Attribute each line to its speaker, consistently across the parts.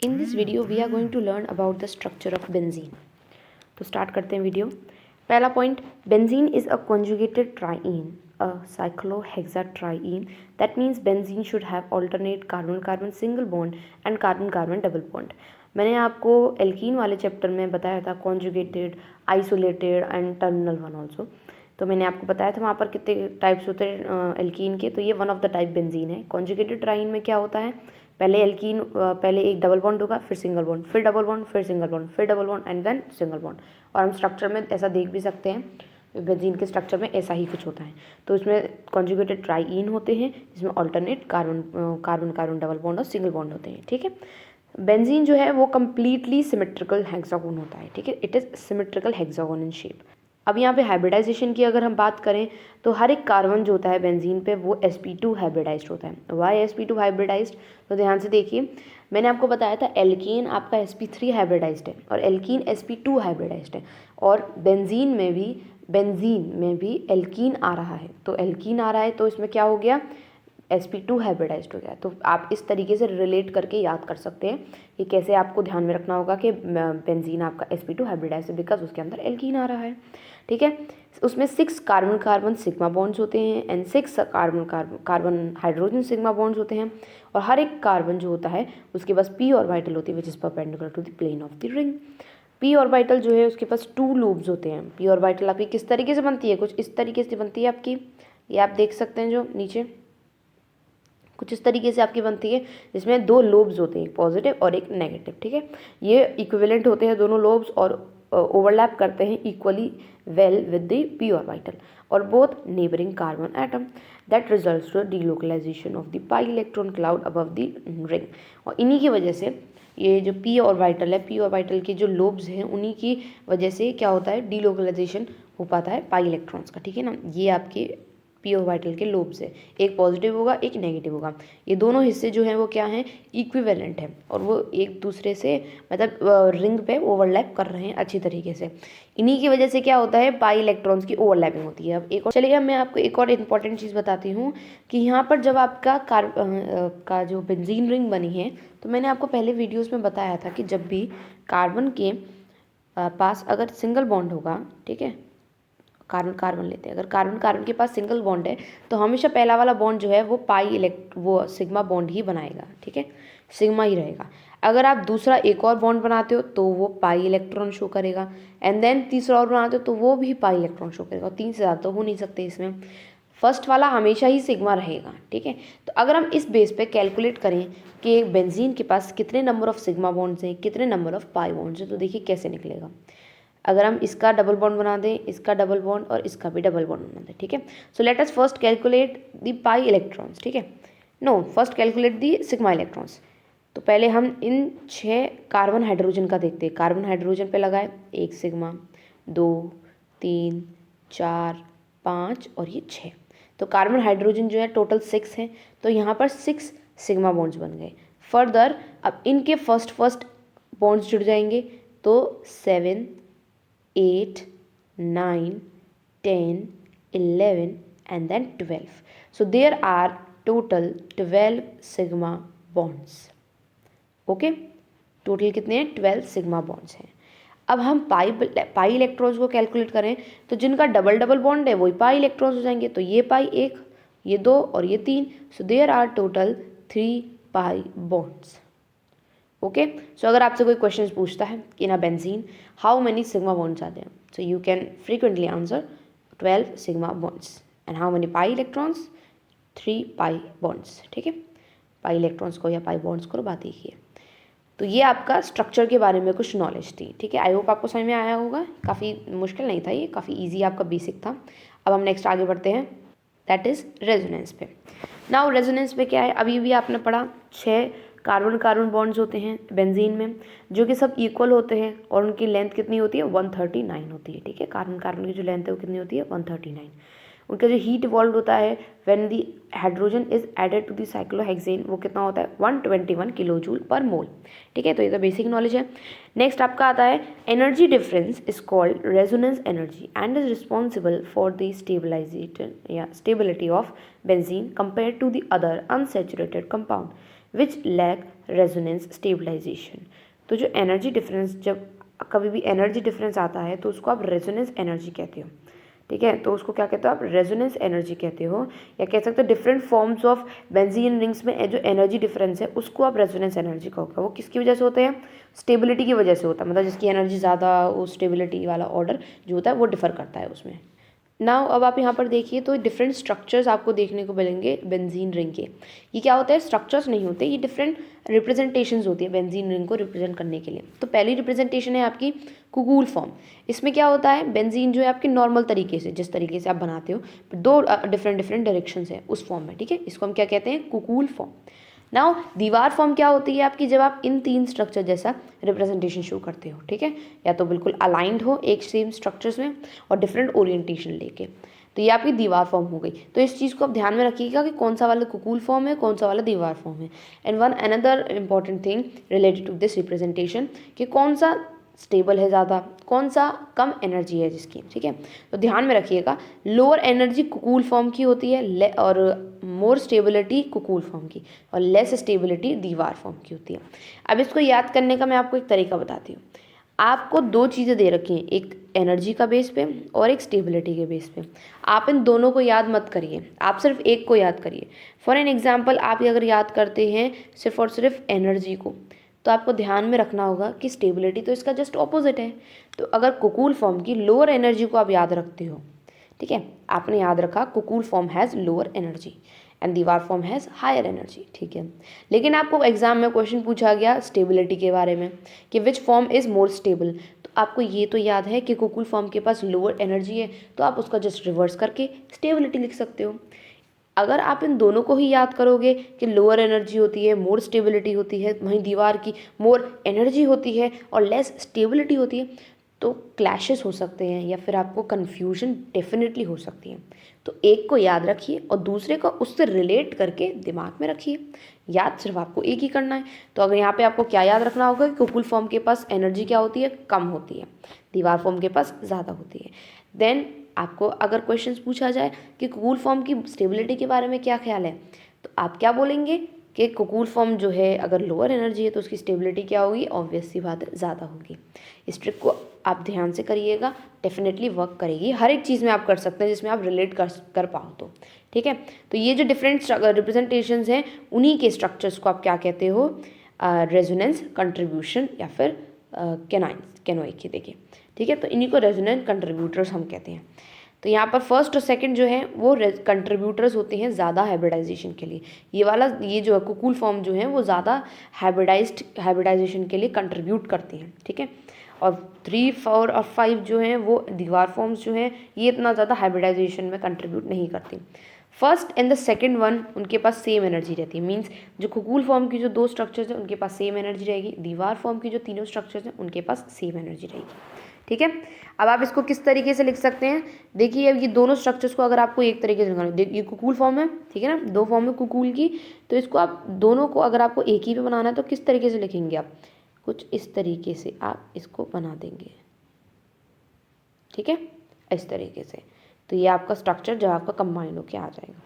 Speaker 1: In this video we are going to learn about the structure of benzene. तो start करते हैं video. पहला point, benzene is a conjugated triene, a cyclohexatriene. That means benzene should have alternate carbon-carbon single bond and carbon-carbon double bond. मैंने आपको alkene वाले chapter में बताया था conjugated, isolated and terminal one also. तो मैंने आपको बताया था वहाँ पर कितने टाइप्स होते हैं एल्कीन के। तो ये one of the type benzene है। कॉन्जुगेटेड ट्राइइन में क्या होता है, पहले एल्कीन पहले एक डबल बॉन्ड होगा, फिर सिंगल बॉन्ड, फिर डबल बॉन्ड, फिर सिंगल बॉन्ड, फिर double bond and then single bond. और हम स्ट्रक्चर में ऐसा देख भी सकते हैं, बेंजीन के स्ट्रक्चर में ऐसा ही कुछ होता है। तो इसमें कॉन्जुगेटेड ट्राइइन होते हैं जिसमें ऑल्टरनेट कार्बन डबल बॉन्ड और सिंगल बॉन्ड होते हैं। ठीक है, बेंजीन जो है वो कम्प्लीटली सिमेट्रिकल हेक्सागोन होता है। ठीक है, it is symmetrical hexagon in shape. अब यहाँ पे हाइब्रिडाइजेशन की अगर हम बात करें तो हर एक कार्बन जो होता है बेंजीन पे वो sp2 हाइब्रिडाइज्ड होता है। वाई sp2 हाइब्रिडाइज्ड, तो ध्यान से देखिए, मैंने आपको बताया था एल्कीन आपका sp3 हाइब्रिडाइज्ड है और एल्कीन sp2 हाइब्रिडाइज्ड है। और बेंजीन में भी एल्कीन आ रहा है। तो एल्कीन आ रहा है तो इसमें क्या हो गया, sp2 हाइब्रिडाइज्ड हो गया। तो आप इस तरीके से रिलेट करके याद कर सकते हैं कि कैसे आपको ध्यान में रखना होगा कि बेंजीन आपका sp2 हाइब्रिडाइज्ड है बिकॉज उसके अंदर एल्कीन आ रहा है। ठीक है, उसमें 6 कार्बन कार्बन सिग्मा बॉन्ड्स होते हैं and 6 carbon hydrogen sigma bonds होते हैं। और हर एक कार्बन जो होता है उसके पास p ऑर्बिटल होती है which is perpendicular to the plane of the ring. p orbital जो है उसके पास 2 लूब्स होते हैं। p ऑर्बिटल आपकी किस तरीके से बनती है, कुछ इस तरीके से बनती है आपकी, ये आप देख सकते हैं जो नीचे कुछ इस तरीके से आपकी बनती है जिसमें 2 लोब्स होते हैं, एक पॉजिटिव और एक नेगेटिव। ठीक है, ये इक्विवेलेंट होते हैं दोनों लोब्स और ओवरलैप करते हैं equally well with the p orbital और both neighbouring carbon atom that results to delocalisation of the pi electron cloud above the ring. और इन्हीं की वजह से ये जो p ऑर्बिटल है, p ऑर्बिटल के जो लोब्स हैं उन्हीं की वजह से क्या होता है, डीलोकलाइजेशन हो पाता है पाई इलेक्ट्रॉन्स का। ठीक है ना, ये आपके p ऑर्बिटल के लोब्स है, एक पॉजिटिव होगा एक नेगेटिव होगा। ये दोनों हिस्से जो हैं वो क्या हैं, इक्विवेलेंट है और वो एक दूसरे से मतलब रिंग पे ओवरलैप कर रहे हैं अच्छी तरीके से। इन्हीं की वजह से क्या होता है, पाई इलेक्ट्रॉन्स की ओवरलैपिंग होती है। अब एक और चलिए, अब मैं आपको एक और इम्पॉर्टेंट चीज़ बताती हूँ कि यहाँ पर जब आपका का जो बेंजीन रिंग बनी है, तो मैंने आपको पहले वीडियोज़ में बताया था कि जब भी कार्बन के पास अगर सिंगल बॉन्ड होगा, ठीक है, कार्बन कार्बन लेते हैं, अगर कार्बन कार्बन के पास सिंगल बॉन्ड है तो हमेशा पहला वाला बॉन्ड जो है वो सिग्मा बॉन्ड ही बनाएगा। ठीक है, सिग्मा ही रहेगा। अगर आप दूसरा एक और बॉन्ड बनाते हो तो वो पाई इलेक्ट्रॉन शो करेगा एंड देन तीसरा और बनाते हो तो वो भी पाई इलेक्ट्रॉन शो करेगा। और 3 से ज़्यादा तो हो नहीं सकते इसमें, फर्स्ट वाला हमेशा ही सिग्मा रहेगा। ठीक है, तो अगर हम इस बेस पे कैलकुलेट करें कि बेंजीन के पास कितने नंबर ऑफ सिग्मा बॉन्ड्स हैं, कितने नंबर ऑफ पाई बॉन्ड्स हैं, तो देखिए कैसे निकलेगा। अगर हम इसका डबल बॉन्ड बना दें, इसका डबल बॉन्ड और इसका भी डबल बॉन्ड बना दें। ठीक है, so let us first calculate the pi electrons. ठीक है, no, first calculate the sigma electrons. तो पहले हम इन 6 कार्बन हाइड्रोजन का देखते हैं। कार्बन हाइड्रोजन पे लगाए 1 सिग्मा, 2, 3, 4, 5 और ये 6। तो कार्बन हाइड्रोजन जो है टोटल 6 है, तो यहाँ पर 6 सिग्मा बॉन्ड्स बन गए। फर्दर अब इनके फर्स्ट बॉन्ड्स जुड़ जाएंगे तो 7, 8, 9, 10, 11 and then 12. So there are total 12 sigma bonds. Okay, total कितने हैं, 12 सिग्मा बॉन्ड्स हैं। अब हम पाई इलेक्ट्रॉन्स को कैलकुलेट करें तो जिनका डबल डबल बॉन्ड है वही पाई इलेक्ट्रॉन्स हो जाएंगे। तो ये पाई 1, ये 2 और ये 3। So there are total 3 pi bonds. Okay, so अगर आपसे कोई क्वेश्चन पूछता है कि ना benzene how many sigma bonds are there, so you can frequently answer 12 sigma bonds and how many pi electrons, 3 pi bonds. ठीक है, पाई इलेक्ट्रॉन्स को या पाई बॉन्ड्स को बात ही है। तो ये आपका स्ट्रक्चर के बारे में कुछ नॉलेज थी। ठीक है, आई होप आपको समझ में आया होगा, काफ़ी मुश्किल नहीं था ये, काफ़ी ईजी आपका बेसिक था। अब हम नेक्स्ट आगे बढ़ते हैं, दैट इज़ रेजोनेंस पे। नाउ रेजोनेंस पे क्या है, अभी भी आपने पढ़ा 6 कार्बन कार्बन बॉन्ड्स होते हैं बेंजीन में जो कि सब इक्वल होते हैं और उनकी लेंथ कितनी होती है, 139 होती है। ठीक है, कार्बन कार्बन की जो लेंथ है वो कितनी होती है, 139। उनका जो हीट इवॉल्व होता है when the hydrogen is added to the cyclohexane वो कितना होता है, 121 किलो जूल पर मोल। ठीक है, तो ये तो बेसिक नॉलेज है। नेक्स्ट आपका आता है energy difference is called resonance energy and is responsible for the stability of benzene compare to the other unsaturated compound. Which lack resonance stabilization. तो जो एनर्जी डिफरेंस, जब कभी भी एनर्जी डिफरेंस आता है तो उसको आप रेजोनेंस एनर्जी कहते हो, ठीक है। तो उसको क्या कहते हो आप, रेजोनेंस एनर्जी कहते हो, या कह सकते हो different forms of benzene rings में जो एनर्जी डिफरेंस है उसको आप रेजोनेंस एनर्जी कहोगे। वो किसकी वजह से होते हैं, स्टेबिलिटी की वजह से होता है, मतलब जिसकी एनर्जी ज़्यादा, वो स्टेबिलिटी वाला ऑर्डर जो होता है वो डिफर करता है उसमें। नाउ अब आप यहाँ पर देखिए तो डिफरेंट स्ट्रक्चर्स आपको देखने को मिलेंगे बेंजीन रिंग के। ये क्या होता है, स्ट्रक्चर्स नहीं होते, ये डिफरेंट रिप्रेजेंटेशंस होती है बेंजीन रिंग को रिप्रेजेंट करने के लिए। तो पहली रिप्रेजेंटेशन है आपकी कुकूल फॉर्म। इसमें क्या होता है, बेंजीन जो है आपकी नॉर्मल तरीके से, जिस तरीके से आप बनाते हो, दो डिफरेंट डिफरेंट डायरेक्शंस है उस फॉर्म में, ठीक है। इसको हम क्या कहते हैं, कुकूल फॉर्म। नाउ दीवार फॉर्म क्या होती है आपकी, जब आप इन तीन स्ट्रक्चर जैसा रिप्रेजेंटेशन शो करते हो, ठीक है, या तो बिल्कुल अलाइंड हो एक सेम स्ट्रक्चर्स में और डिफरेंट ओरिएंटेशन लेके, तो ये आपकी दीवार फॉर्म हो गई। तो इस चीज़ को आप ध्यान में रखिएगा कि कौन सा वाला कुकूल फॉर्म है, कौन सा वाला दीवार फॉर्म है। And one another important thing related to this representation, कि कौन सा स्टेबल है ज़्यादा, कौन सा कम एनर्जी है जिसकी, ठीक है। तो ध्यान में रखिएगा, लोअर एनर्जी कुकूल फॉर्म की होती है और मोर स्टेबिलिटी कुकूल फॉर्म की, और लेस स्टेबिलिटी दीवार फॉर्म की होती है। अब इसको याद करने का मैं आपको एक तरीका बताती हूँ। आपको दो चीज़ें दे रखी हैं, एक एनर्जी का बेस पे और एक स्टेबिलिटी के बेस पे। आप इन दोनों को याद मत करिए, आप सिर्फ एक को याद करिए। फॉर एन एग्जांपल, आप अगर याद करते हैं सिर्फ और सिर्फ एनर्जी को, तो आपको ध्यान में रखना होगा कि स्टेबिलिटी तो इसका जस्ट ऑपोजिट है। तो अगर कुकूल फॉर्म की लोअर एनर्जी को आप याद रखते हो, ठीक है, आपने याद रखा Kekule form has lower energy and Dewar form has higher energy, ठीक है। लेकिन आपको एग्जाम में क्वेश्चन पूछा गया स्टेबिलिटी के बारे में कि which form is more stable, तो आपको ये तो याद है कि कुकूल फॉर्म के पास लोअर एनर्जी है, तो आप उसका जस्ट रिवर्स करके स्टेबिलिटी लिख सकते हो। अगर आप इन दोनों को ही याद करोगे कि लोअर एनर्जी होती है, मोर स्टेबिलिटी होती है, वहीं दीवार की मोर एनर्जी होती है और लेस स्टेबिलिटी होती है, तो क्लैशेस हो सकते हैं या फिर आपको कन्फ्यूजन डेफिनेटली हो सकती है। तो एक को याद रखिए और दूसरे को उससे रिलेट करके दिमाग में रखिए। याद सिर्फ आपको एक ही करना है। तो अगर यहाँ पे आपको क्या याद रखना होगा कि कुकूल फॉर्म के पास एनर्जी क्या होती है, कम होती है, दीवार फॉर्म के पास ज़्यादा होती है। देन आपको अगर क्वेश्चंस पूछा जाए कि कुकूल फॉर्म की स्टेबिलिटी के बारे में क्या ख्याल है, तो आप क्या बोलेंगे कि कुकूल फॉर्म जो है अगर लोअर एनर्जी है तो उसकी स्टेबिलिटी क्या होगी, ऑब्वियस सी बात है ज़्यादा होगी। इस ट्रिक को आप ध्यान से करिएगा, डेफिनेटली वर्क करेगी। हर एक चीज़ में आप कर सकते हैं जिसमें आप रिलेट कर पाओ तो, ठीक है। तो ये जो डिफरेंट रिप्रेजेंटेशंस हैं, उन्हीं के स्ट्रक्चर्स को आप क्या कहते हो, रेजोनेंस, कंट्रीब्यूशन या फिर कैनोइक के, देखिए, ठीक है। तो इन्हीं को रेजोनेंस कंट्रीब्यूटर्स हम कहते हैं। तो यहाँ पर फर्स्ट और सेकंड जो है वो कंट्रीब्यूटर्स होते हैं ज़्यादा हाइब्रिडाइजेशन के लिए। ये जो कुकूल फॉर्म जो है वो ज़्यादा हाइब्रिडाइजेशन के लिए कंट्रीब्यूट करते हैं, ठीक है। और 3, 4 और 5 जो हैं वो दीवार फॉर्म्स जो हैं ये इतना ज़्यादा हाइब्रिडाइजेशन में कंट्रीब्यूट नहीं करती। First and the second one उनके पास सेम एनर्जी रहती है, मींस जो कुकूल फॉर्म की जो दो स्ट्रक्चर्स हैं उनके पास सेम एनर्जी रहेगी, दीवार फॉर्म की जो तीनों स्ट्रक्चर्स हैं उनके पास सेम एनर्जी रहेगी, ठीक है। अब आप इसको किस तरीके से लिख सकते हैं, देखिए अब ये दोनों स्ट्रक्चर्स को अगर आपको एक तरीके से लिखना, ये कुकूल फॉर्म है, ठीक है ना, दो फॉर्म है कुकूल की, तो इसको आप दोनों को अगर आपको एक ही पे बनाना है तो किस तरीके से लिखेंगे आप, कुछ इस तरीके से आप इसको बना देंगे, ठीक है, इस तरीके से। तो ये आपका स्ट्रक्चर जब आपका कंबाइन होकर आ जाएगा।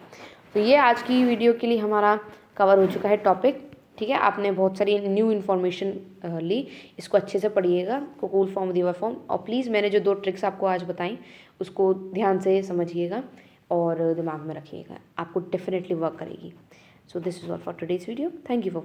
Speaker 1: तो ये आज की वीडियो के लिए हमारा कवर हो चुका है टॉपिक, ठीक है। आपने बहुत सारी न्यू इन्फॉर्मेशन ली, इसको अच्छे से पढ़िएगा, कुकूल फॉर्म, दीवार फॉर्म, और प्लीज़ मैंने जो 2 ट्रिक्स आपको आज बताई उसको ध्यान से समझिएगा और दिमाग में रखिएगा, आपको डेफिनेटली वर्क करेगी। So this is all for today's video, thank you for watching.